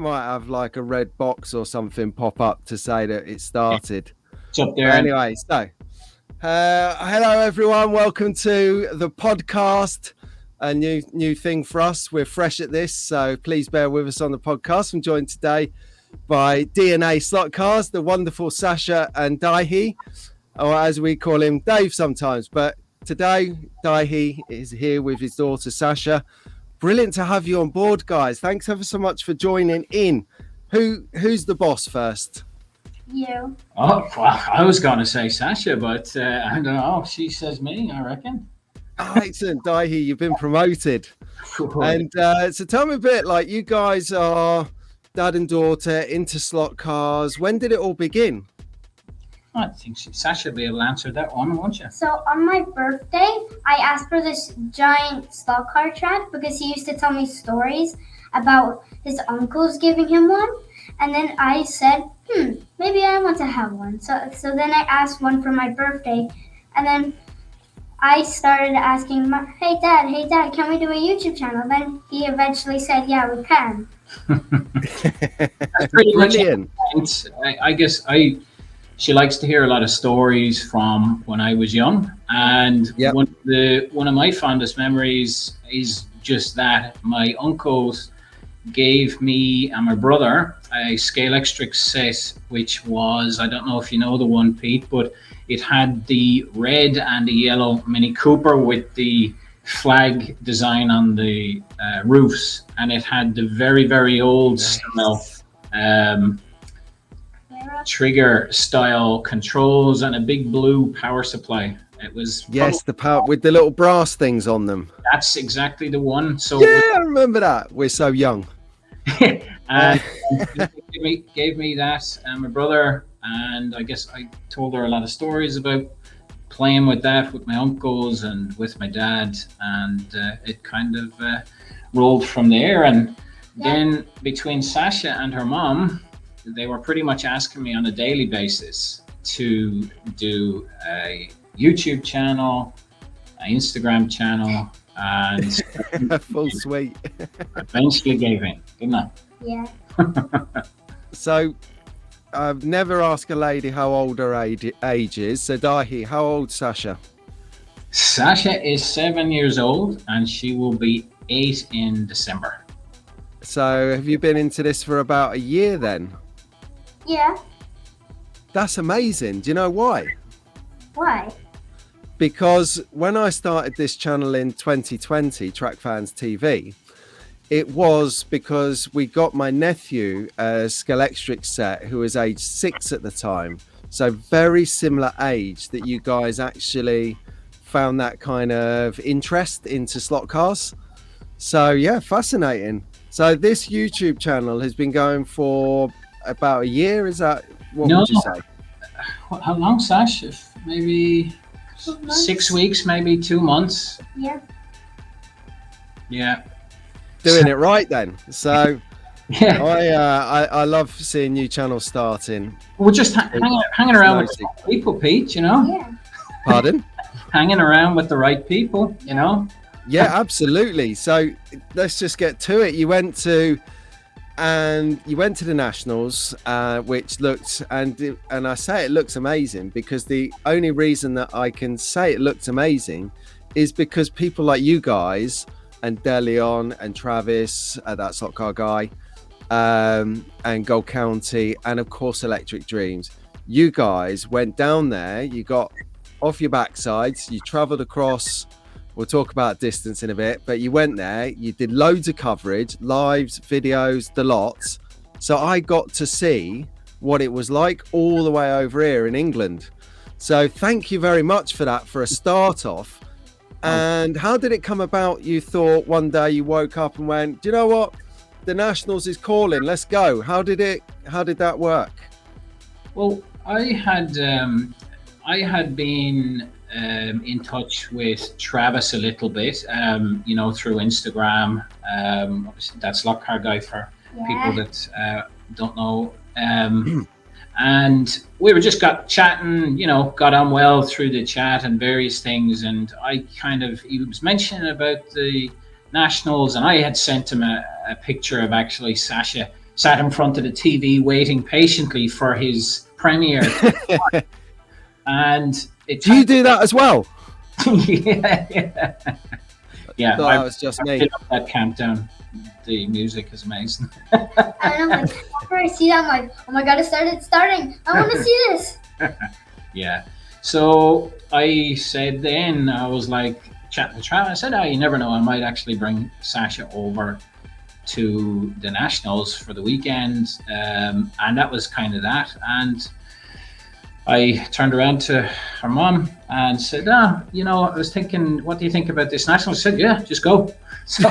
might have like a red box or something pop up to say that it started. It's up there. But anyway, so hello everyone. Welcome to the podcast. A new thing for us. We're fresh at this, so please bear with us on the podcast. I'm joined today by DNA Slot Cars, the wonderful Sasha and Daithi, or as we call him, Dave sometimes. But today, Daithi is here with his daughter Sasha. Brilliant to have you on board, guys. Thanks ever so much for joining in. Who's the boss first? You. Oh, well, I was going to say Sasha, but I don't know. She says me, I reckon. Oh, excellent, Daithi. You've been promoted. And so tell me a bit, like, you guys are dad and daughter into slot cars. When did it all begin? I think Sasha will be able to answer that one, won't you? So on my birthday, I asked for this giant slot car track because he used to tell me stories about his uncles giving him one. And then I said, maybe I want to have one. So then I asked one for my birthday. And then I started asking, hey dad, can we do a YouTube channel? Then he eventually said, yeah, we can. That's pretty brilliant. I guess she likes to hear a lot of stories from when I was young. And one of my fondest memories is just that. My uncles gave me and my brother a Scalextric set, which was, I don't know if you know the one, Pete, but it had the red and the yellow Mini Cooper with the flag design on the roofs, and it had the very, very old style trigger style controls and a big blue power supply. It was the power with the little brass things on them. That's exactly the one. So I remember that. We're so young. Gave me that and my brother, and I guess I told her a lot of stories about playing with that with my uncles and with my dad, and it kind of rolled from there. And then between Sasha and her mom, they were pretty much asking me on a daily basis to do a YouTube channel, an Instagram channel, and full suite. Eventually gave in, didn't I? Yeah. So I've never asked a lady how old her age is. So Daithi, how old Sasha? Sasha is 7 years old and she will be 8 in December. So have you been into this for about a year then? Yeah. That's amazing. Do you know why? Why? Because when I started this channel in 2020, Track Fans TV, it was because we got my nephew a Scalextric set who was age 6 at the time. So very similar age that you guys actually found that kind of interest into slot cars. So yeah, fascinating. So this YouTube channel has been going for about a year. Is that what would you say? How long, Sash? Maybe 6 weeks, maybe 2 months. Yeah. Doing it right then. So I love seeing new channels starting. We're just hanging around with the right people, Pete, you know? Yeah. Pardon? Hanging around with the right people, you know? Yeah, absolutely. So let's just get to it. You went to the Nationals, which looked, and I say it looks amazing because the only reason that I can say it looked amazing is because people like you guys and DeLeon and Travis, that slot car guy, and Gold County, and of course Electric Dreams. You guys went down there, you got off your backsides, you traveled across. We'll talk about distance in a bit, but you went there, you did loads of coverage, lives, videos, the lots. So I got to see what it was like all the way over here in England. So thank you very much for that for a start off. And how did it come about? You thought one day you woke up and went, do you know what? The Nationals is calling, let's go. How did that work? Well, I had been in touch with Travis a little bit, through Instagram. Obviously, that's Slot Car Guy for people that don't know. And we were just got chatting, got on well through the chat and various things. And he was mentioning about the Nationals, and I had sent him a picture of actually Sasha sat in front of the TV waiting patiently for his premiere. And do you do that as well? Yeah. Yeah, Thought that was just me. That countdown. The music is amazing. And I'm like, after I see that, I'm like, oh my god, it's starting. I want to see this. Yeah. So I said then, I was like chatting to Travis. I said, oh, you never know, I might actually bring Sasha over to the Nationals for the weekend. And that was kind of that. And I turned around to her mom and said, I was thinking, what do you think about this National? She said, yeah, just go. So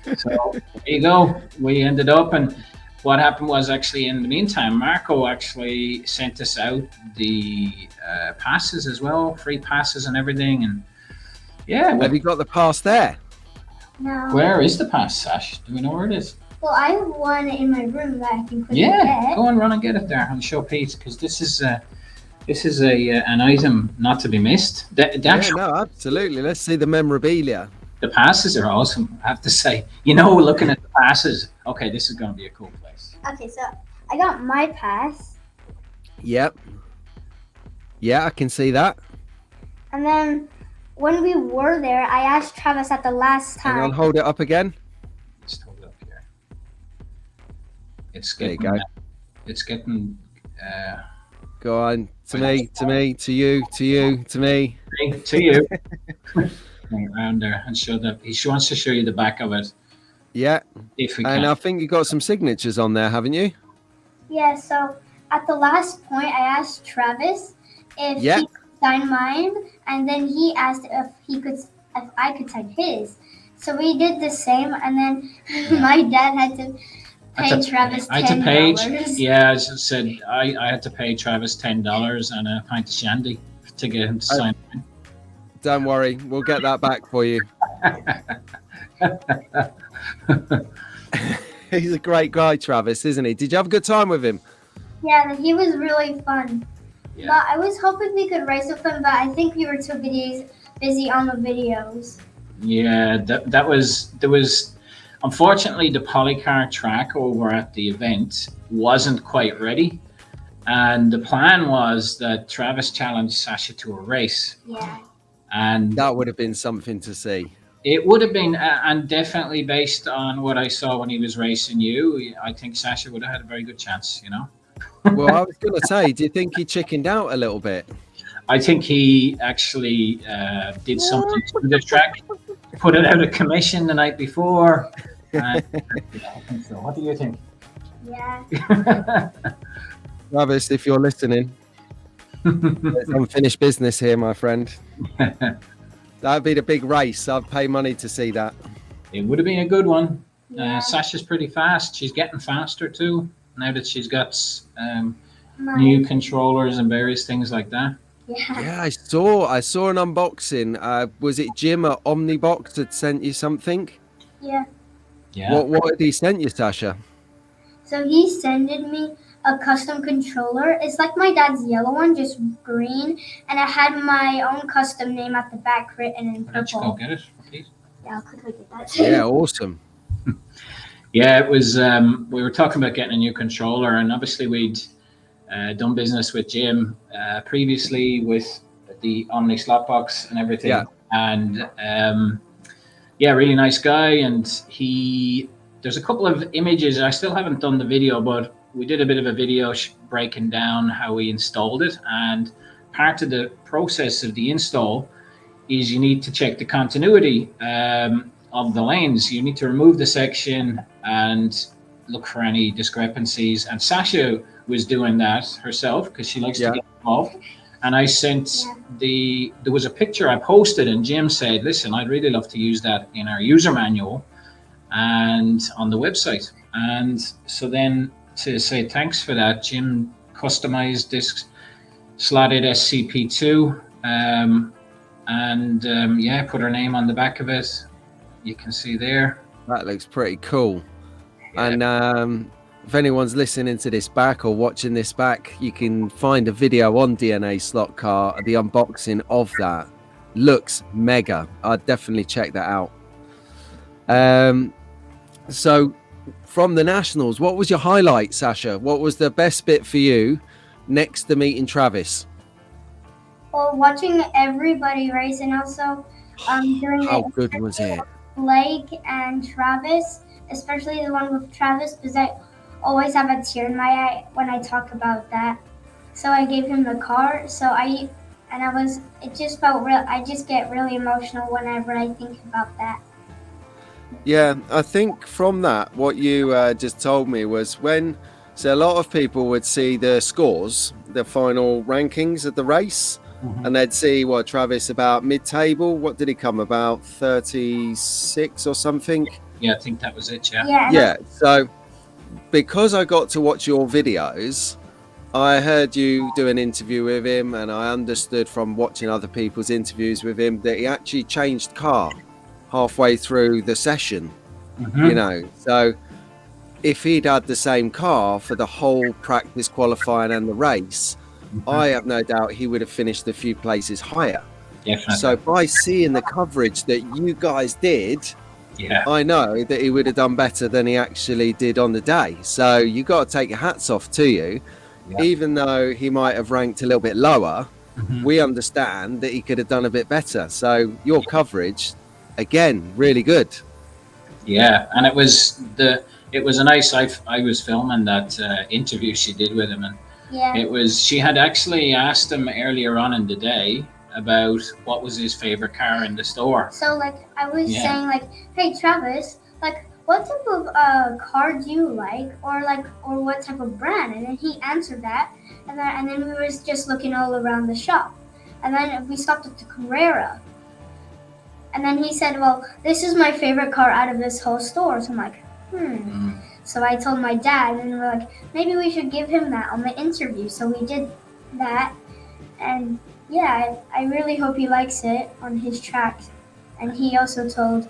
there you go. We ended up, and what happened was actually in the meantime, Marco actually sent us out the passes as well, free passes and everything. And yeah. Have you got the pass there? No. Where is the pass, Sash? Do we know where it is? Well, I have one in my room that I can quickly get. Go and run and get it there and show Pete, because this is an item not to be missed. No, absolutely. Let's see the memorabilia. The passes are awesome, I have to say. Looking at the passes, okay, this is going to be a cool place. Okay, so I got my pass. Yep. Yeah, I can see that. And then when we were there, I asked Travis at the last time. Hang on, hold it up again. Just hold it up here. There you go. It's getting... Go on, to me, to you, to you, to me. To you. Around there and show that he wants to show you the back of it. Yeah. If we and can. I think you got some signatures on there, haven't you? Yeah, so at the last point I asked Travis if he could sign mine, and then he asked if I could sign his. So we did the same, and then my dad had to pay Travis $10. I had to pay, yeah, as I said, I had to pay Travis $10 and a pint of shandy to get him to sign mine. Don't worry, we'll get that back for you. He's a great guy, Travis, isn't he? Did you have a good time with him? Yeah, he was really fun. Yeah. But I was hoping we could race with him, but I think we were too busy on the videos. Yeah, there was unfortunately the polycar track over at the event wasn't quite ready. And the plan was that Travis challenged Sasha to a race. Yeah. And that would have been something to see. It would have been, and definitely based on what I saw when he was racing you, I think Sasha would have had a very good chance, Well, I was going to say, do you think he chickened out a little bit? I think he actually did something to the track, put it out of commission the night before. Yeah, I think so. What do you think? Yeah. Travis, if you're listening, there's unfinished business here, my friend. That'd be the big race. I'd pay money to see that. It would have been a good one. Yeah. Sasha's pretty fast. She's getting faster too, now that she's got new controllers and various things like that. Yeah, I saw an unboxing. Was it Jim at Omnibox that sent you something? Yeah. What did he send you, Sasha? So he sent me a custom controller. It's like my dad's yellow one, just green, and I had my own custom name at the back written in purple. Why don't you go get it, please? Yeah, I'll quickly get that. Yeah, awesome. Yeah, it was. We were talking about getting a new controller, and obviously we'd done business with Jim previously with the Omni slot box and everything. Yeah. And really nice guy. And there's a couple of images. I still haven't done the video, but we did a bit of a video breaking down how we installed it. And part of the process of the install is you need to check the continuity of the lanes. You need to remove the section and look for any discrepancies. And Sasha was doing that herself because she likes to get involved. And I sent there was a picture I posted, and Jim said, listen, I'd really love to use that in our user manual and on the website. And so then to say thanks for that, Jim customized this slotted SCP2 and put her name on the back of it. You can see there. That looks pretty cool. Yeah. And if anyone's listening to this back or watching this back, you can find a video on DNA Slot Car, the unboxing of that. Looks mega. I'd definitely check that out. So from the Nationals, what was your highlight, Sasha? What was the best bit for you next to meeting Travis? Well, watching everybody race and also doing How the good was it? Blake and Travis, especially the one with Travis, because I always have a tear in my eye when I talk about that. So I gave him the car. It just felt real. I just get really emotional whenever I think about that. Yeah, I think from that, what you just told me was so a lot of people would see the scores, the final rankings of the race, and they'd see Travis about mid-table. What did he come about 36 or something? Yeah, I think that was it. Yeah. So because I got to watch your videos, I heard you do an interview with him, and I understood from watching other people's interviews with him that he actually changed car halfway through the session. So if he'd had the same car for the whole practice, qualifying and the race, I have no doubt he would have finished a few places higher. Definitely. So by seeing the coverage that you guys did, I know that he would have done better than he actually did on the day. So you got to take your hats off to you. Even though he might have ranked a little bit lower, we understand that he could have done a bit better. So your coverage, again, really good. Yeah, and it was a nice. I was filming that interview she did with him, and she had actually asked him earlier on in the day about what was his favorite car in the store. So I was saying hey Travis, what type of car do you like, or what type of brand? And then he answered that, and then we were just looking all around the shop, and then we stopped at the Carrera, and then he said, "Well, this is my favorite car out of this whole store." So I'm like, So I told my dad, and we're like, maybe we should give him that on the interview. So we did that, and I really hope he likes it on his track. And he also told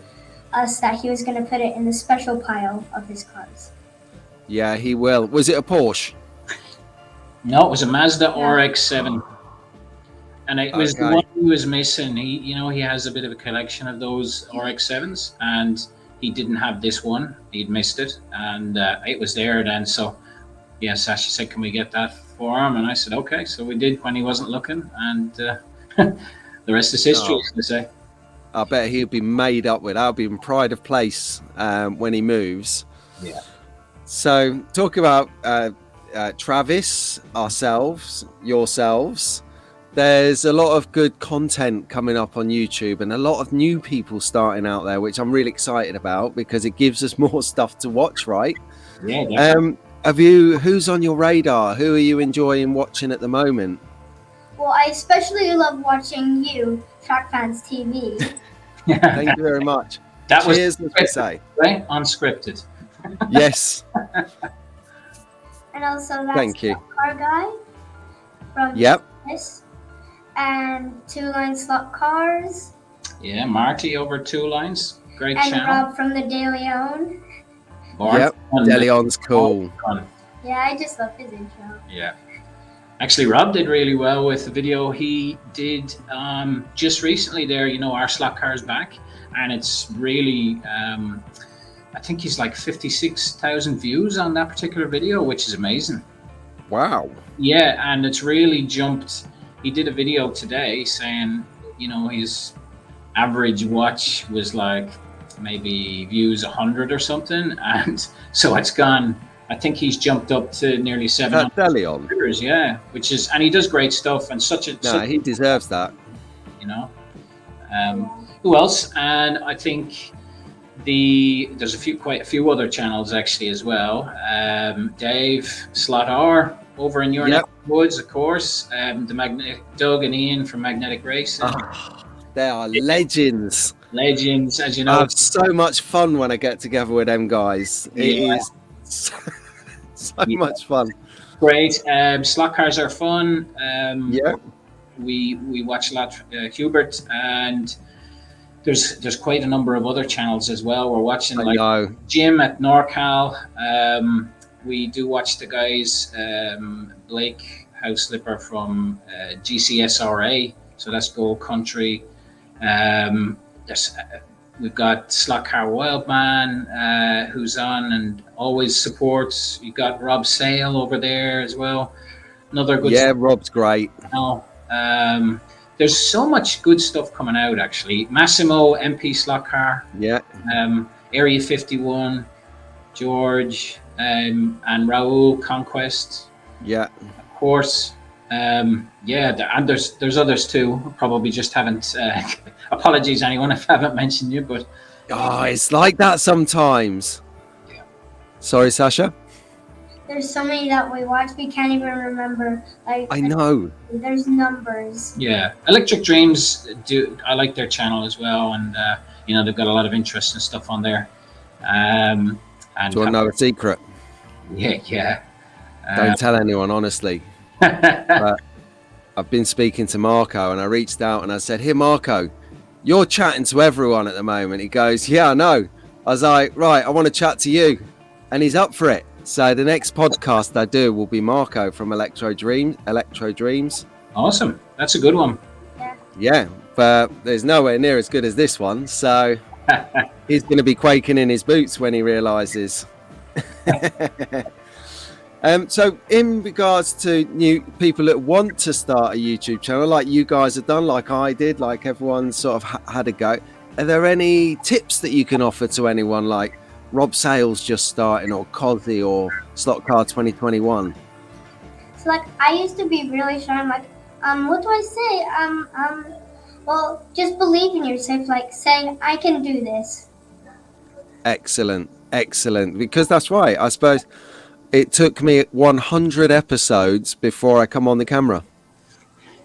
us that he was going to put it in the special pile of his cars. Yeah, he will. Was it a Porsche? No, it was a Mazda RX-7. And it was the one he was missing. He has a bit of a collection of those RX-7s, and he didn't have this one. He'd missed it, and it was there then. So, Sasha said, "Can we get that for him?" And I said, "Okay." So we did when he wasn't looking, and the rest is history, as they say. I bet he'll be made up with. I'll be in pride of place when he moves. Yeah. So talk about Travis, yourselves. There's a lot of good content coming up on YouTube and a lot of new people starting out there, which I'm really excited about because it gives us more stuff to watch, right? Yeah, definitely. Who's on your radar? Who are you enjoying watching at the moment? Well, I especially love watching you, Track Fans TV. Thank you very much. That Cheers, was as we say. Right? Unscripted. Yes. And also Thank that's you. Car Guy from this, and Two Line Slot Cars. Yeah, Marty over Two Lines. Great and channel. Rob from the De Leon. De Leon's cool. Yeah, I just love his intro. Yeah. Actually, Rob did really well with the video he did just recently there. Our slot car's back, and it's really, I think he's like 56,000 views on that particular video, which is amazing. Wow. Yeah, and it's really jumped. He did a video today saying, his average watch was like maybe views 100 or something, and so it's gone. I think he's jumped up to nearly 700 viewers, and he does great stuff and he deserves that. Who else? And I think there's quite a few other channels actually as well. Dave Slot R over in your neck of the woods, of course. Doug and Ian from Magnetic Racing. They are legends. Legends, as you know. I have so much fun when I get together with them guys. It is so much fun. Great. Slot cars are fun. We watch a lot Hubert, and there's quite a number of other channels as well. We're watching Jim at NorCal. We do watch the guys, Blake Houselipper from GCSRA, so that's Gold Country. There's We've got Slot Car Wildman, who's on and always supports. You've got Rob Sale over there as well. Another good. Yeah, Rob's great. There's so much good stuff coming out, actually. Massimo, MP Slot Car. Yeah. Area 51, George, and Raul Conquest. Yeah. Of course. And there's others too. Probably just haven't. Apologies, anyone, if I haven't mentioned you, but it's like that sometimes. Yeah. Sorry, Sasha. There's so many that we watch we can't even remember. Like I know. There's numbers. Yeah, Electric Dreams I like their channel as well, and they've got a lot of interesting stuff on there. And do you want to know a secret? Yeah. Don't tell anyone, honestly. But I've been speaking to Marco, and I reached out and I said, "Here, Marco, you're chatting to everyone at the moment." He goes, "Yeah, I know." I was like, "Right, I want to chat to you," and he's up for it. So the next podcast I do will be Marco from Electro Dreams. Awesome, that's a good one. Yeah, but there's nowhere near as good as this one. So he's going to be quaking in his boots when he realizes. So in regards to new people that want to start a YouTube channel, like you guys have done, like I did, like everyone sort of had a go, are there any tips that you can offer to anyone like Rob Sales just starting, or Cozzy, or Slot Car 2021? So like I used to be really shy. I'm like, what do I say? Well, just believe in yourself. Like saying, I can do this. Excellent. Because that's right. I suppose it took me 100 episodes before I come on the camera.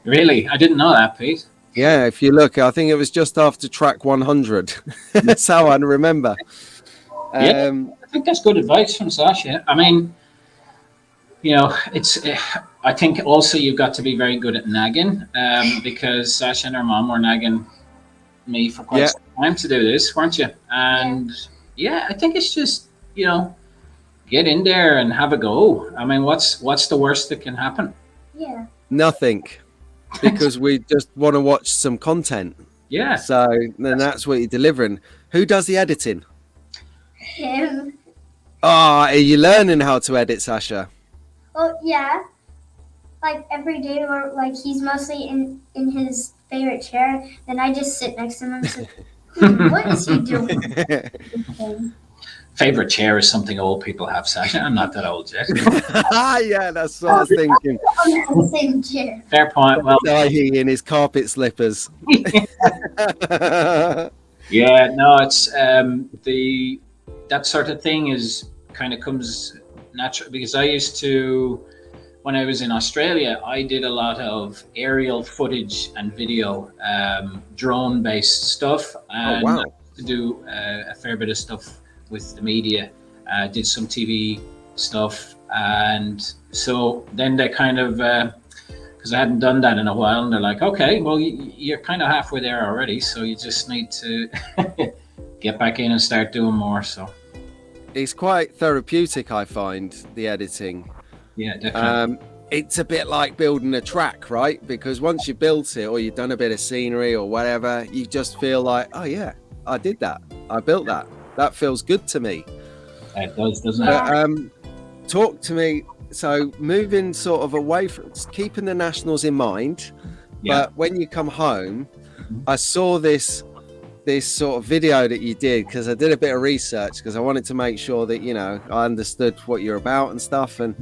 Really? I didn't know that, Pete. Yeah, if you look, I think it was just after track 100. That's how I remember. I think that's good advice from Sasha. I mean, I think also you've got to be very good at nagging, because Sasha and her mom were nagging me for quite some time to do this, weren't you? And I think it's just, get in there and have a go. I mean, what's the worst that can happen? Yeah. Nothing, because we just want to watch some content. Yeah. So then that's what you're delivering. Who does the editing? Him. Are you learning how to edit, Sasha? Well, yeah. Like every day, or like he's mostly in his favorite chair, and I just sit next to him and say, "What is he doing?" Favorite chair is something old people have, Sasha. I'm not that old yet. Yeah, that's what I was thinking. On the same chair. Fair point. Well, Daithi in his carpet slippers. Yeah, no, it's that sort of thing comes natural, because I used to, when I was in Australia, I did a lot of aerial footage and video, drone based stuff, and I used to do a fair bit of stuff with the media. Did some TV stuff, and so then they kind of, because I hadn't done that in a while, and they're like, okay, well, you're kind of halfway there already, so you just need to get back in and start doing more. So it's quite therapeutic, I find, the editing. Yeah, definitely. It's a bit like building a track, right? Because once you've built it, or you've done a bit of scenery or whatever, you just feel like, oh yeah, I did that. I built that. That feels good to me. It does, doesn't it? Talk to me. So moving sort of away from keeping the nationals in mind, but when you come home, I saw this sort of video that you did, because I did a bit of research, because I wanted to make sure that I understood what you're about and stuff, and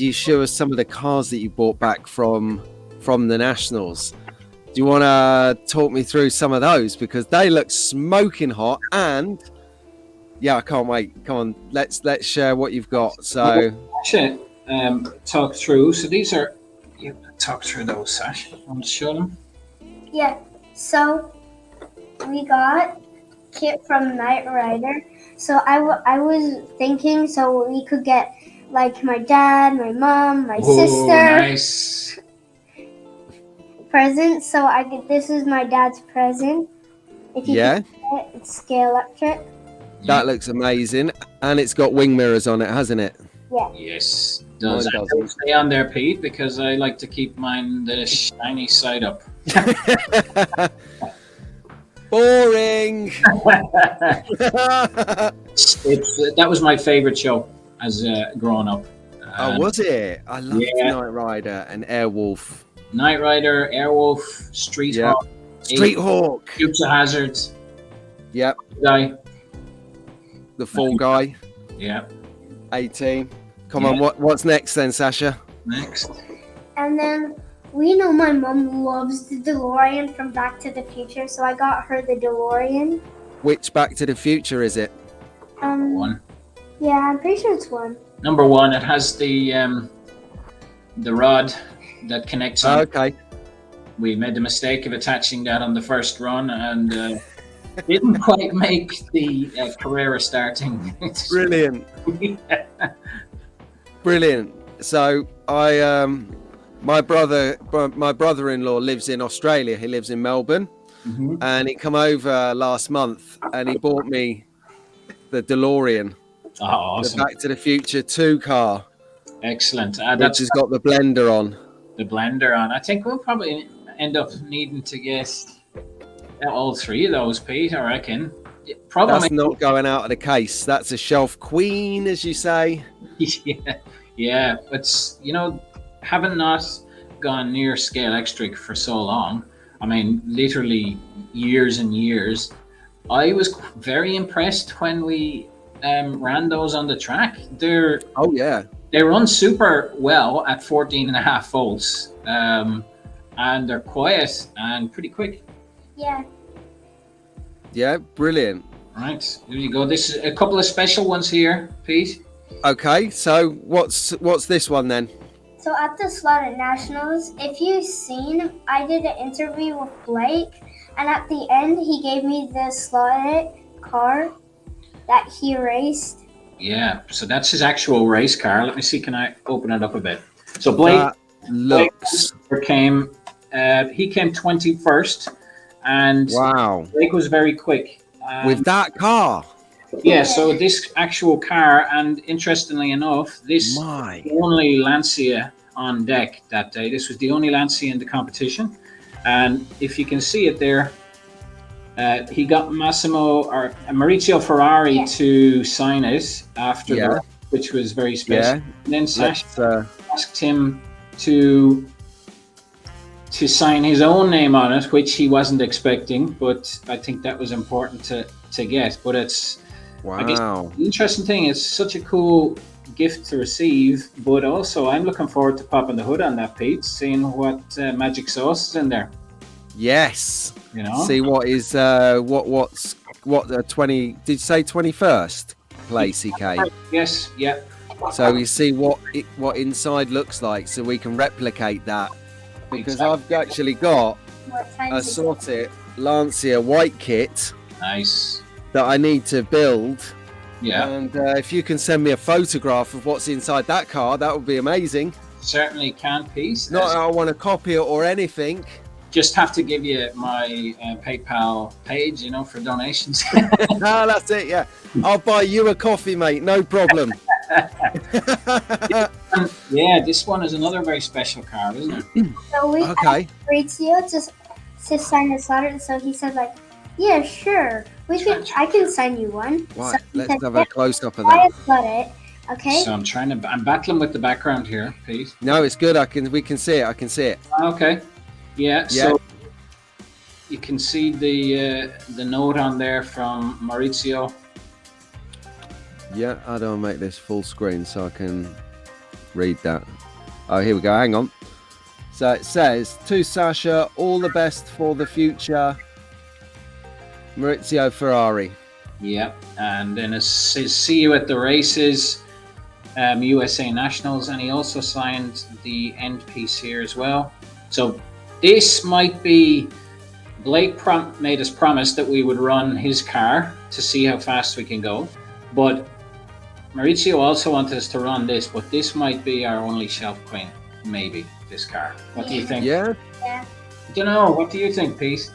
you show us some of the cars that you brought back from the nationals. Do you want to talk me through some of those, because they look smoking hot? And I can't wait. Come on, let's share what you've got. So actually, talk through. So these are, talk through those, Sash. Want to show them? Yeah. So we got Kit from Knight Rider. So I was thinking, so we could get like my dad, my mom, my sister. Nice. Present. So this is my dad's present. If you can see it, it's Scalextric. That looks amazing, and it's got wing mirrors on it, hasn't it? Yeah. Yes. Does stay on there, Pete? Because I like to keep mine the shiny side up. Boring. That was my favorite show as growing up. Oh, was it? I loved Yeah. Knight Rider and Airwolf. Knight Rider, Airwolf, Street Yeah. Hawk, Street Hawk. Dukes of Hazzard, Yep. guy. The Fall Guy. Yeah. 18. Come Yeah. on, what's next then, Sasha? Next. And then we know my mom loves the DeLorean from Back to the Future, so I got her the DeLorean. Which Back to the Future is it? One. Yeah, I'm pretty sure it's one. Number one. It has the rod that connects. On. Okay. We made the mistake of attaching that on the first run, and didn't quite make the Carrera starting. Brilliant. Brilliant. So my brother-in-law lives in Australia. He lives in Melbourne, and he come over last month, and he bought me the DeLorean, Oh, awesome. the Back to the Future 2 car, Excellent. which That's has got the blender on. the blender on. I think we'll probably end up needing to get all three of those, Pete. I reckon. Probably. That's not going out of the case. That's a shelf queen, as you say. Yeah. But having not gone near Scalextric for so long, I mean, literally years and years, I was very impressed when we ran those on the track. Oh yeah. They run super well at 14.5 volts, and they're quiet and pretty quick. Yeah. Yeah, brilliant. Right, there you go. This is a couple of special ones here, Pete. Okay, so what's this one then? So at the Slot Nationals, if you've seen, I did an interview with Blake, and at the end, he gave me the Slot car that he raced. Yeah, so that's his actual race car. Let me see, can I open it up a bit? So Blake Looks. came 21st, and Wow. Blake was very quick. With that car. Yeah, so this actual car, and interestingly enough, this My. the only Lancia on deck that day. This was the only Lancia in the competition, and if you can see it there, he got Maurizio Ferrari to sign it after that, which was very special. Yeah. And then Sasha asked him to sign his own name on it, which he wasn't expecting, but I think that was important to get. But it's I guess Wow. the interesting thing is such a cool gift to receive, but also I'm looking forward to popping the hood on that, Pete, seeing what magic sauce is in there. Yes. You know, See what is what the 20 did you say 21st place he came? Yes, yeah. So we see what inside looks like, so we can replicate that. Because Exactly. I've actually got What time a is it? sorted Lancia white kit Nice. that I need to build. Yeah, And if you can send me a photograph of what's inside that car, that would be amazing. certainly can, Pete. Not that I want to copy it or anything. Just have to give you my PayPal page, for donations. No, that's it. Yeah, I'll buy you a coffee, mate. No problem. Yeah, this one is another very special car, isn't it? So we Okay. asked Maurizio to sign the slot, so he said like, yeah, sure, I can sign you one. Right. So he Let's said, have "Yeah, a close up of I that. got it. Okay. So I'm battling with the background here, Pete. No, it's good. We can see it. I can see it. Okay. Yeah. Yeah. So you can see the note on there from Maurizio. Yeah. How do I make this full screen so I can read that? Oh, here we go. Hang on. So it says, to Sasha, all the best for the future. Maurizio Ferrari. Yeah. And then it says, see you at the races, USA Nationals, and he also signed the end piece here as well. So this might be Blake made us promise that we would run his car to see how fast we can go, but Maurizio also wanted us to run this, but this might be our only shelf queen, maybe, this car. What do you think? Yeah. Yeah. Don't know. What do you think, Pete?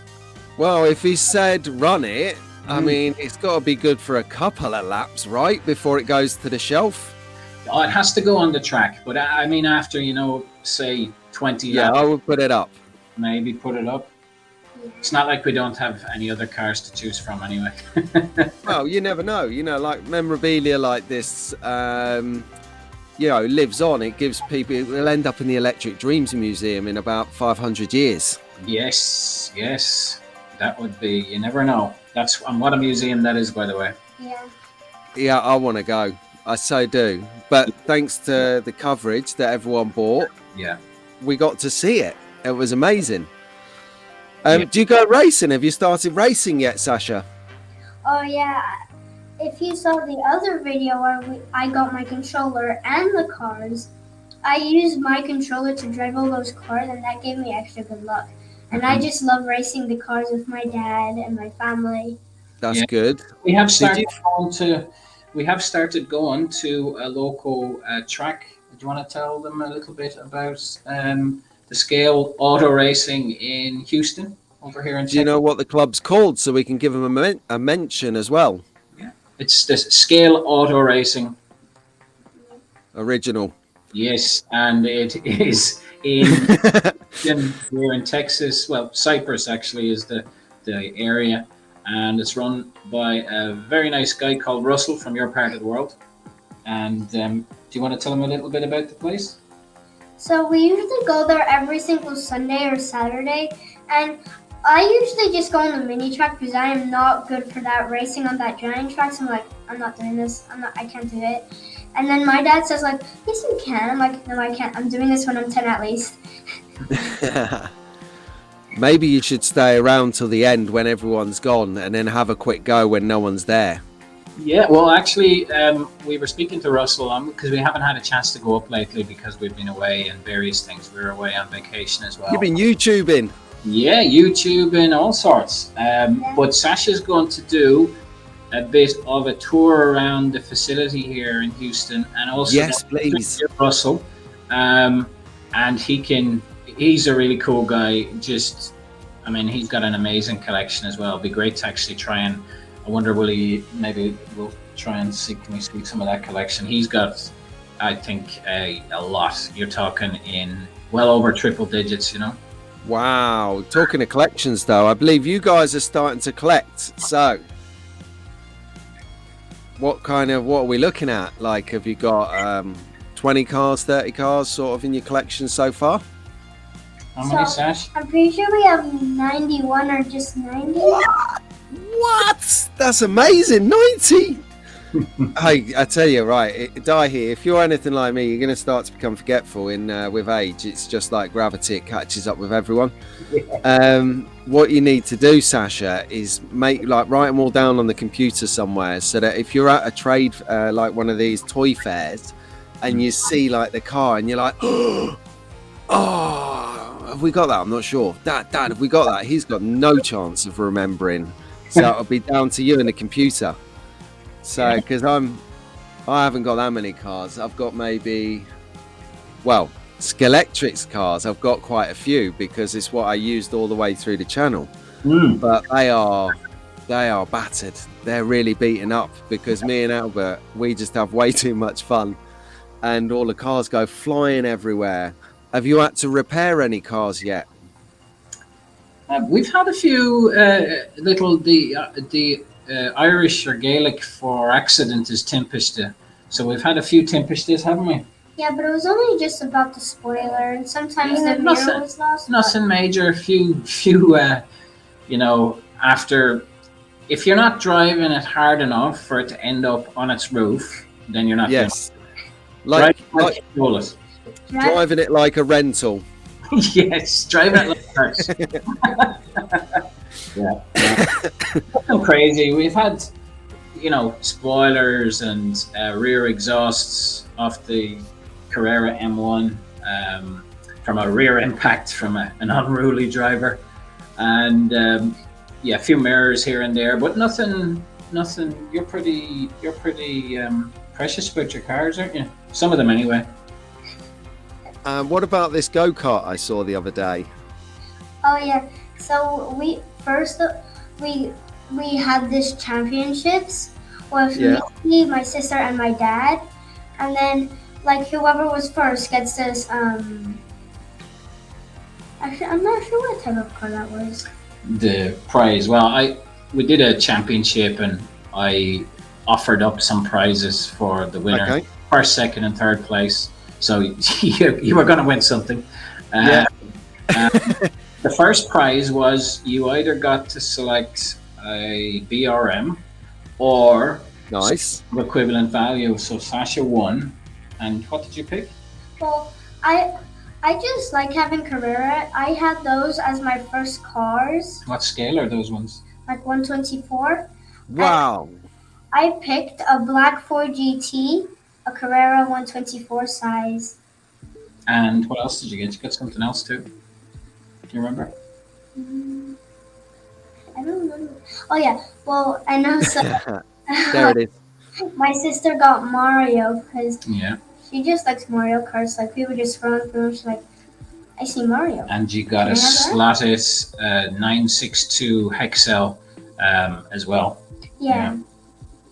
Well, if he said run it, I mean, it's got to be good for a couple of laps, right? Before it goes to the shelf. Oh, it has to go on the track, but I mean, after, say 20 Yeah, laps, I would put it up. maybe put it up. It's not like we don't have any other cars to choose from anyway. Well, you never know. Like memorabilia like this, lives on. It gives people. It will end up in the Electric Dreams Museum in about 500 years. Yes, that would be. You never know. And what a museum that is, by the way. Yeah, I want to go. I so do. But thanks to the coverage that everyone bought, we got to see it. It was amazing. Do you go racing? Have you started racing yet, Sasha? Oh yeah. If you saw the other video where I got my controller and the cars, I used my controller to drive all those cars, and that gave me extra good luck. And I just love racing the cars with my dad and my family. That's good. We have started going to a local track. Do you want to tell them a little bit about the Scale Auto Racing in Houston over here in Texas? Do you know what the club's called, so we can give them a mention as well? Yeah, it's the Scale Auto Racing. Original. Yes, and it is in here in Texas. Well, Cypress actually is the area, and it's run by a very nice guy called Russell from your part of the world. And do you want to tell him a little bit about the place? So we usually go there every single Sunday or Saturday, and I usually just go on the mini track because I am not good for that racing on that giant track. So I'm like, I'm not doing this. I can't do it. And then my dad says like, yes you can. I'm like, no I can't. I'm doing this when I'm 10 at least. Maybe you should stay around till the end when everyone's gone, and then have a quick go when no one's there. Yeah, well, actually, we were speaking to Russell because we haven't had a chance to go up lately because we've been away and various things. We were away on vacation as well. You've been YouTubing. Yeah, YouTubing, all sorts. But Sasha's going to do a bit of a tour around the facility here in Houston, and also please, Russell. And he's a really cool guy. He's got an amazing collection as well. It'd be great to actually try and. I wonder, we'll try and see, can we see some of that collection? He's got, I think, a lot. You're talking in well over triple digits, Wow. Talking of collections, though, I believe you guys are starting to collect. So, what are we looking at? Like, have you got 20 cars, 30 cars sort of in your collection so far? How many, Sash? I'm pretty sure we have 91 or just 90. What? That's amazing. 90. Hey, I tell you, right, Daithi, if you're anything like me, you're going to start to become forgetful with age. It's just like gravity, it catches up with everyone. What you need to do, Sasha, is write them all down on the computer somewhere, so that if you're at a trade like one of these toy fairs and you see like the car and you're like, oh, have we got that? I'm not sure. Dad, have we got that? He's got no chance of remembering. So it'll be down to you and the computer. So, because I haven't got that many cars. I've got Scalextric's cars. I've got quite a few because it's what I used all the way through the channel. But they are battered. They're really beaten up because me and Albert, we just have way too much fun, and all the cars go flying everywhere. Have you had to repair any cars yet? We've had a few the Irish or Gaelic for accident is Timpiste. So we've had a few Timpistes, haven't we? Yeah, but it was only just about the spoiler, and sometimes the mirror was lost. Nothing major. A few after, if you're not driving it hard enough for it to end up on its roof, then you're not. Yes. Driving it like a rental. Yes, driving it like hers. Yeah. Nothing crazy. We've had, spoilers and rear exhausts off the Carrera M1 from a rear impact from an unruly driver, and a few mirrors here and there, but nothing. You're pretty precious about your cars, aren't you? Some of them, anyway. What about this go-kart I saw the other day? Oh yeah. So we had this championships with me, my sister, and my dad, and then whoever was first gets this. Actually, I'm not sure what type of car that was. the prize. Well, we did a championship, and I offered up some prizes for the winner, Okay. first, second, and third place. So you were going to win something. Yeah. The first prize was you either got to select a BRM or Nice. equivalent value. So Sasha won. And what did you pick? Well, I just like having Carrera. I had those as my first cars, What scale are those ones? like 124. Wow. I picked a Black 4 GT, a Carrera 124 size. And what else did you get? You got something else too? Do you remember? I don't know. Oh yeah. Well, I know. So, There it is. my sister got Mario because Yeah. she just likes Mario Karts. Like we were just scrolling through, and she's like, "I see Mario." And you got a Can I have Slatis 962 Hexel as well. Yeah.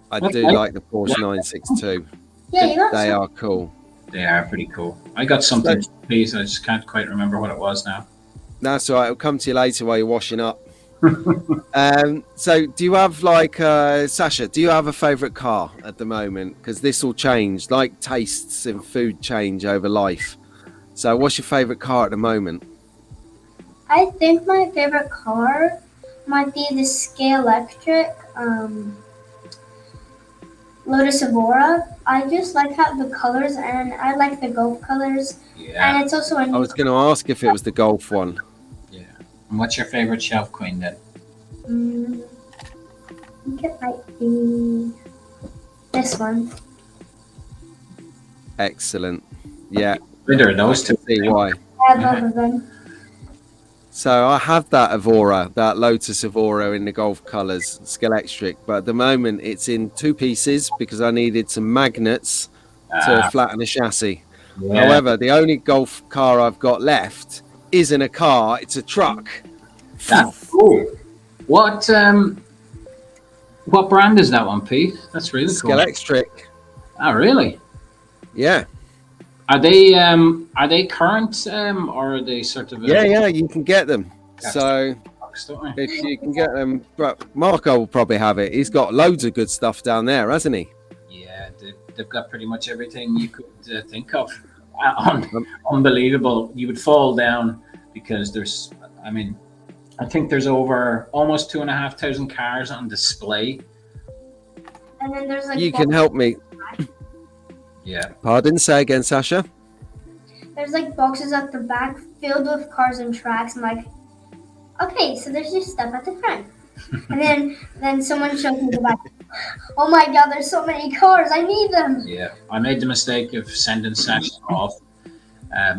I do like the Porsche 962. Yeah, you got They some. are cool. They are pretty cool. I got something, please. I just can't quite remember what it was now. That's all right. It'll come to you later while you're washing up. So do you have like Sasha, do you have a favorite car at the moment? Because this will change, like tastes in food change over life. So what's your favorite car at the moment? I think my favorite car might be the Scalextric Lotus Evora. I just like how the colors, and I like the Gulf colors, Yeah. and it's also a I new. was going to ask if it was the Golf one. Yeah. And what's your favorite shelf queen then? I think it might be this one. Excellent. Yeah, Either of those two. see why. I have both of them. So I have that Evora, that Lotus Evora in the Golf colours, Scalextric, but at the moment it's in two pieces because I needed some magnets to flatten the chassis. Yeah. However, the only Golf car I've got left isn't a car, it's a truck. That's cool. What brand is that one, Pete? That's really cool. Scalextric. Oh, really? Yeah. Are they current or are they sort of? Yeah, you can get them. So Don't they? if you can get them, Marco will probably have it. He's got loads of good stuff down there, hasn't he? Yeah, they've got pretty much everything you could think of. Unbelievable. You would fall down because there's, I think there's over almost 2,500 cars on display. And then there's like You can help me. Yeah. Pardon, say again, Sasha. There's like boxes at the back filled with cars and tracks. I'm like, okay, so there's just stuff at the front. And then someone shows me the back. Oh my god, there's so many cars. I need them. Yeah. I made the mistake of sending Sasha off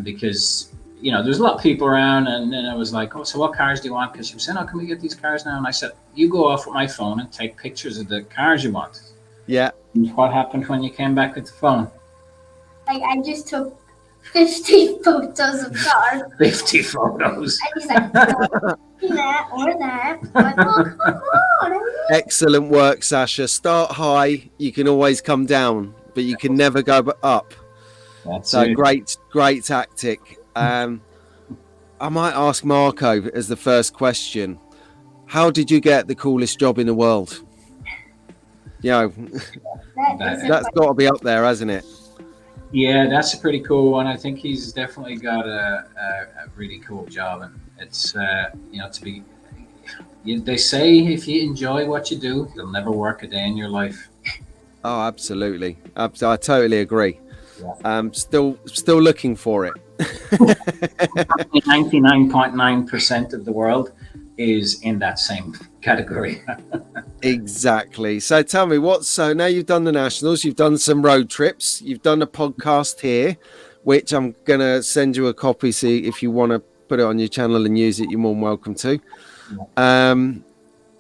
because, there's a lot of people around, and then I was like, oh, so what cars do you want? Because she was saying, oh, can we get these cars now? And I said, you go off with my phone and take pictures of the cars you want. Yeah. And what happened when you came back with the phone? Like I just took 50 photos of cars. 50 photos. And he's like, no, that or that. I'm like, oh, come on. Excellent work, Sasha. Start high, you can always come down, but you can never go up. That's So it. great tactic. I might ask Marco as the first question. How did you get the coolest job in the world? That's got to be up there, hasn't it? Yeah, that's a pretty cool one. I think he's definitely got a really cool job, and it's to be. They say if you enjoy what you do, you'll never work a day in your life. Oh, absolutely. I totally agree. Yeah. Still looking for it. 99.9% of the world is in that same category. Exactly. So tell me so now you've done the nationals, you've done some road trips, you've done a podcast here, which I'm gonna send you a copy. See if you want to put it on your channel and use it, you're more than welcome to.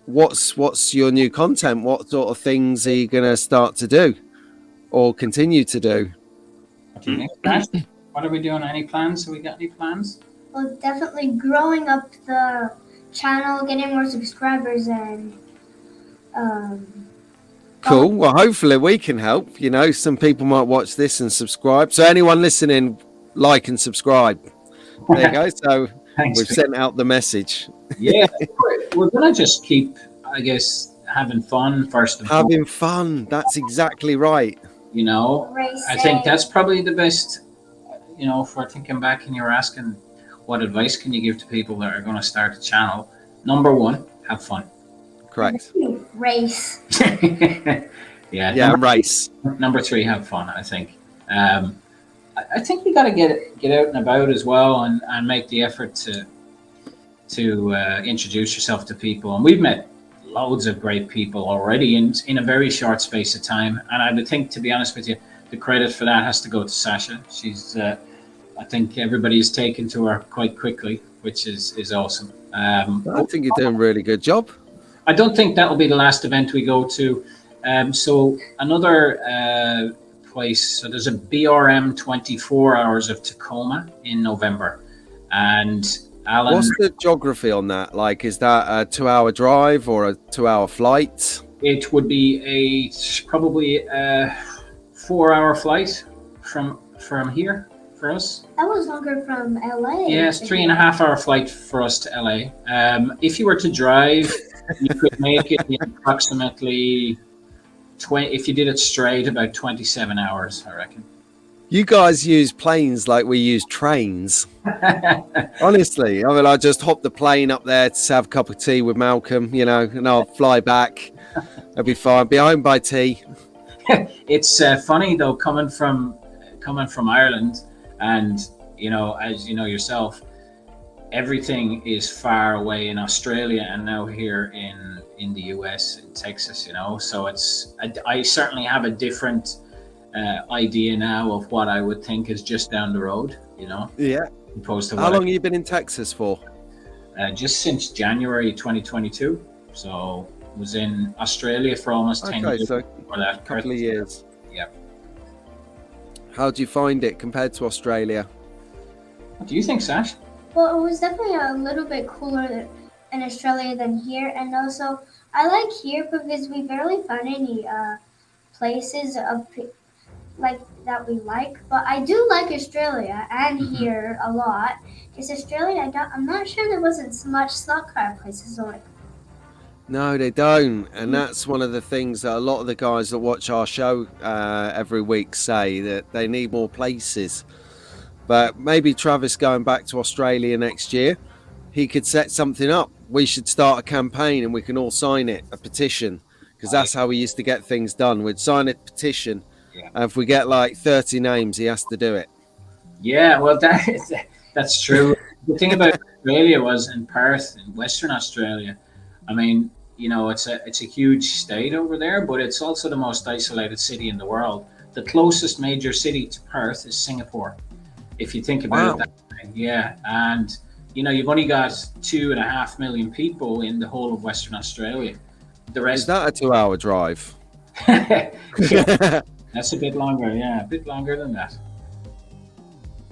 What's your new content? What sort of things are you gonna start to do or continue to do? What are we doing? Any plans? Have we got any plans? Well, definitely growing up the channel, getting more subscribers, and Cool. Well, hopefully we can help. Some people might watch this and subscribe. So anyone listening, like and subscribe. There you go. So Thanks. we've sent out the message. Yeah, we're gonna just keep, I guess, having fun first of all. Having fun. That's exactly right. You know, Racing. I think that's probably the best. You know, for thinking back and you're asking, what advice can you give to people that are going to start a channel? Number one, have fun. Correct. Race. Yeah, race. Number three, have fun. I think. I think you got to get out and about as well, and make the effort to introduce yourself to people. And we've met loads of great people already in a very short space of time. And I would think, to be honest with you, the credit for that has to go to Sasha. She's, I think everybody's taken to her quite quickly, which is awesome. I think you're doing a really good job. I don't think that will be the last event we go to. So another place, so there's a BRM 24 Hours of Tacoma in November. And Alan... What's the geography on that? Like, is that a 2-hour drive or a 2-hour flight? It would be probably a 4-hour flight from here for us. That was longer from LA. Yes, 3.5-hour flight for us to LA. If you were to drive, you could make it in approximately 20. If you did it straight, about 27 hours, I reckon. You guys use planes like we use trains. Honestly, I mean, I just hop the plane up there to have a cup of tea with Malcolm, you know, and I'll fly back. I'll be fine. Be home by tea. It's funny though, coming from Ireland, and you know, as you know yourself, everything is far away in Australia and now here in the US, in Texas, you know. So I certainly have a different idea now of what I would think is just down the road, you know. Yeah. Opposed to how long have you been in Texas for? Just since January 2022. So was in Australia for almost 10 years. So for that, a couple of years. Yeah. How do you find it compared to Australia? What do you think, Sash? Well, it was definitely a little bit cooler in Australia than here, and also I like here because we barely found any places of like that we like. But I do like Australia and here a lot. Because Australia, I'm not sure there wasn't so much slot car places on it. No, they don't, and that's one of the things that a lot of the guys that watch our show every week say, that they need more places. But maybe Travis going back to Australia next year, he could set something up. We should start a campaign and we can all sign it, a petition, because that's how we used to get things done. We'd sign a petition, and if we get like 30 names, he has to do it. Yeah, well, that's true. The thing about Australia was in Perth, in Western Australia, I mean, you know, it's a huge state over there, but it's also the most isolated city in the world. The closest major city to Perth is Singapore, if you think about it that way. Yeah, and you know, you've only got 2.5 million people in the whole of Western Australia. The rest is that a 2-hour drive? Yeah, that's a bit longer. Yeah, a bit longer than that.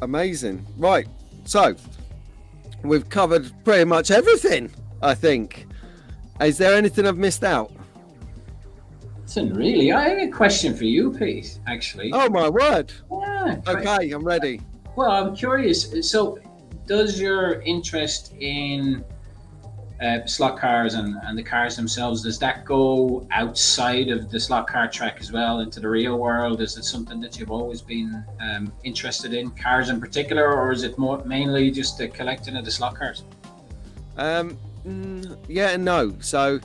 Amazing. Right, so we've covered pretty much everything, I think. Is there anything I've missed out? Listen, really, I have a question for you, Pete, actually. Oh, my word. Yeah. Okay, I'm ready. Well, I'm curious. So, does your interest in slot cars and the cars themselves, does that go outside of the slot car track as well, into the real world? Is it something that you've always been interested in, cars in particular, or is it mainly just the collecting of the slot cars? Yeah and no. So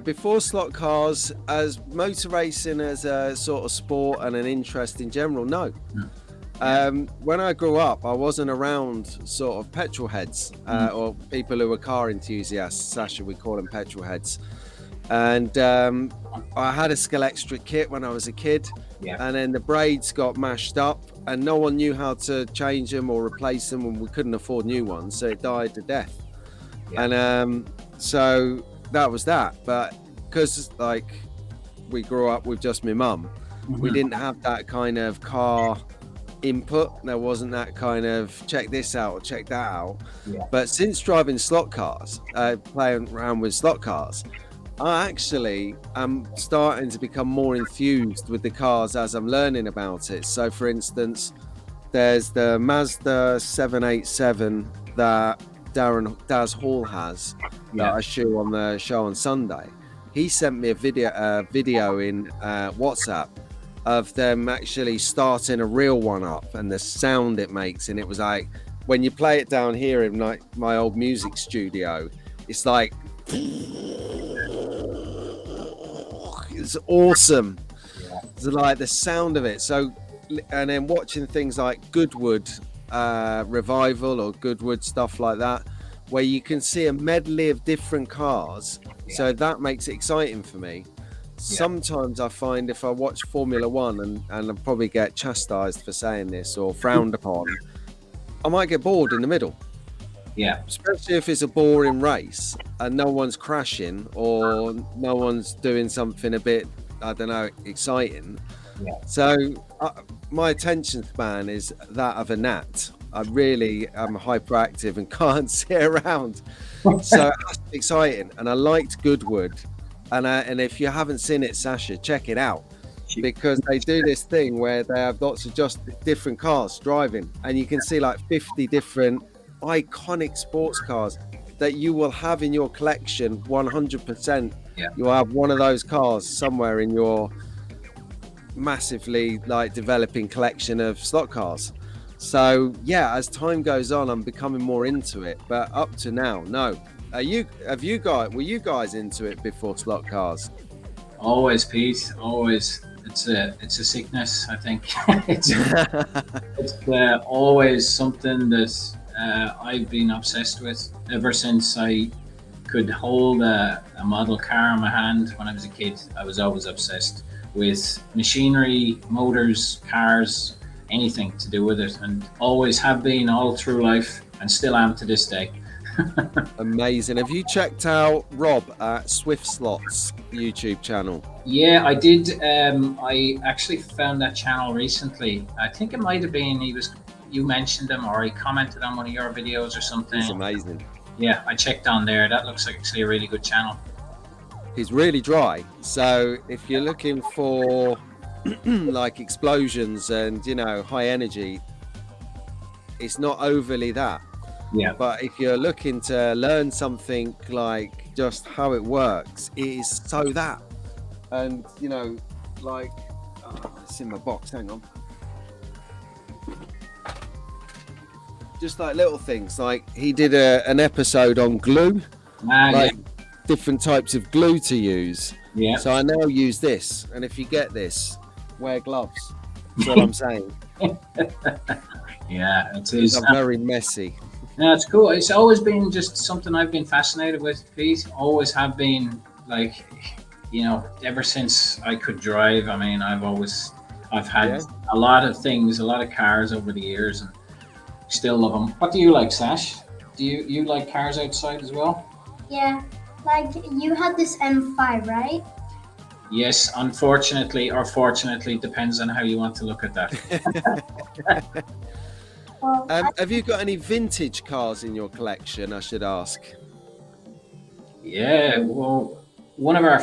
before slot cars, as motor racing as a sort of sport and an interest in general, no. When I grew up, I wasn't around sort of petrol heads or people who were car enthusiasts. Sasha, we call them petrol heads. And I had a Scalextric kit when I was a kid, and then the braids got mashed up and no one knew how to change them or replace them, and we couldn't afford new ones, so it died to death. And so that was that. But because like we grew up with just my mum, we didn't have that kind of car input. There wasn't that kind of check this out or check that out. But since driving slot cars, playing around with slot cars, I actually am starting to become more enthused with the cars as I'm learning about it. So for instance, there's the Mazda 787 that Daz Hall has that I show on the show on Sunday. He sent me a video in WhatsApp of them actually starting a real one up and the sound it makes, and it was like when you play it down here in my old music studio, it's like it's awesome. It's like the sound of it. So, and then watching things like Goodwood Revival or Goodwood stuff like that, where you can see a medley of different cars. So that makes it exciting for me. Sometimes I find if I watch Formula One, and I'll probably get chastised for saying this or frowned upon, I might get bored in the middle. Yeah. Especially if it's a boring race and no one's crashing or no one's doing something a bit, I don't know, exciting. Yeah. So my attention span is that of a gnat. I really am hyperactive and can't sit around. So it's exciting. And I liked Goodwood. And if you haven't seen it, Sasha, check it out, because they do this thing where they have lots of just different cars driving, and you can see like 50 different iconic sports cars that you will have in your collection 100%. You'll have one of those cars somewhere in your massively like developing collection of slot cars. So yeah, as time goes on, I'm becoming more into it, but up to now, no. Were you guys into it before slot cars? Always, Pete. Always. It's a sickness, I think. it's always something that I've been obsessed with ever since I could hold a model car in my hand. When I was a kid, I was always obsessed with machinery, motors, cars, anything to do with it, and always have been all through life, and still am to this day. Amazing. Have you checked out Rob at Swift Slots YouTube channel? Yeah, I did. I actually found that channel recently. I think it might have been you mentioned him, or he commented on one of your videos or something. It's amazing. Yeah, I checked on there. That looks like actually a really good channel. He's really dry. So if you're looking for like explosions and, you know, high energy, it's not overly that. Yeah. But if you're looking to learn something like just how it works, it is so that. And, you know, like, it's in my box, hang on. Just like little things, like he did an episode on glue, like different types of glue to use. Yeah. So I now use this, and if you get this, wear gloves. That's what I'm saying. Yeah, it is. I'm very messy. Yeah, it's cool. It's always been just something I've been fascinated with, Pete. Always have been, like, you know, ever since I could drive. I mean, I've had a lot of things, a lot of cars over the years, and still love them. What do you like, Sash? Do you like cars outside as well? Yeah, like you had this M5, right? Yes, unfortunately or fortunately, depends on how you want to look at that. Well, Have you got any vintage cars in your collection, I should ask? Yeah, well, what's one of our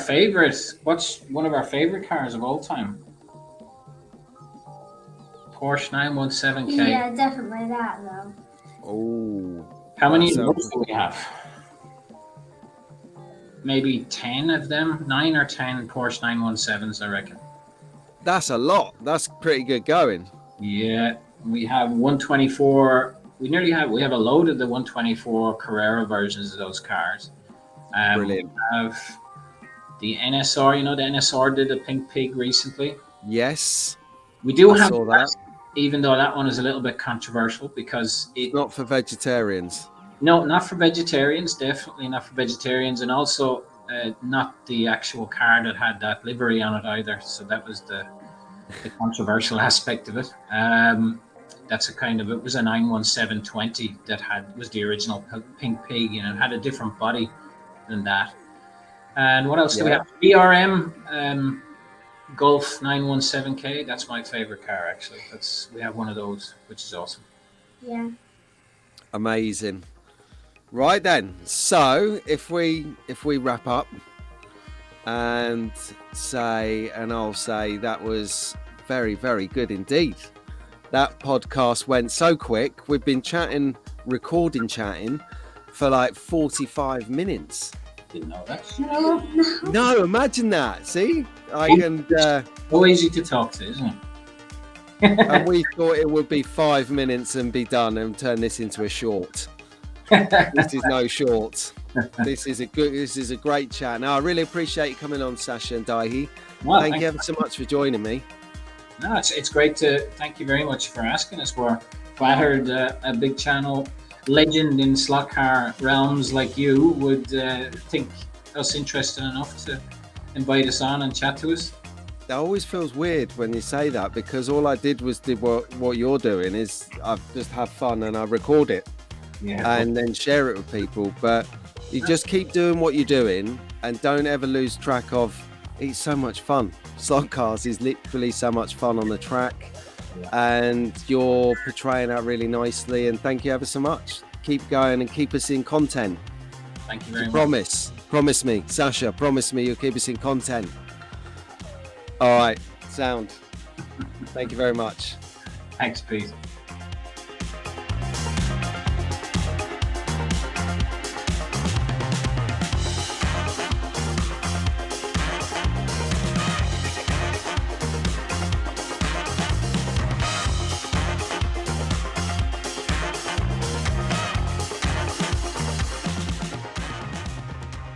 favorite cars of all time? Porsche 917K. yeah, definitely that though. Oh. How many of those do we have? Maybe 10 of them, 9 or 10 Porsche 917s, I reckon. That's a lot. That's pretty good going. Yeah, we have 124. We have a load of the 124 Carrera versions of those cars. Brilliant. We have the NSR. You know, the NSR did a Pink Pig recently. Yes. We do I have saw that. Even though that one is a little bit controversial because it's not for vegetarians. No, not for vegetarians. Definitely not for vegetarians, and also not the actual car that had that livery on it either. So that was the controversial aspect of it. That's it was a 91720 that was the original Pink Pig, you know, it had a different body than that. And what else do we have? BRM Golf 917K. That's my favorite car, actually. We have one of those, which is awesome. Yeah. Amazing. Right then. So if we wrap up and I'll say that was very, very good indeed. That podcast went so quick. We've been chatting, for like 45 minutes. Didn't know that. No, imagine that. See, So easy to talk to, isn't it? and we thought it would be 5 minutes and be done and turn this into a short. This is no short. This is a great chat. Now I really appreciate you coming on, Sasha and Daithi. Well, thank you ever so much for joining me. No, it's great to thank you very much for asking us. We're flattered a big channel legend in slot car realms like you would think us interested enough to invite us on and chat to us. It always feels weird when you say that, because all I did what you're doing is I just have fun and I record it and then share it with people. But you just keep doing what you're doing and don't ever lose track of it's so much fun. Slot cars is literally so much fun on the track, and you're portraying that really nicely, and thank you ever so much. Keep going and keep us in content. Thank you very much. Promise me, Sasha, promise me you'll keep us in content. All right, sound. Thank you very much. Thanks, Pete.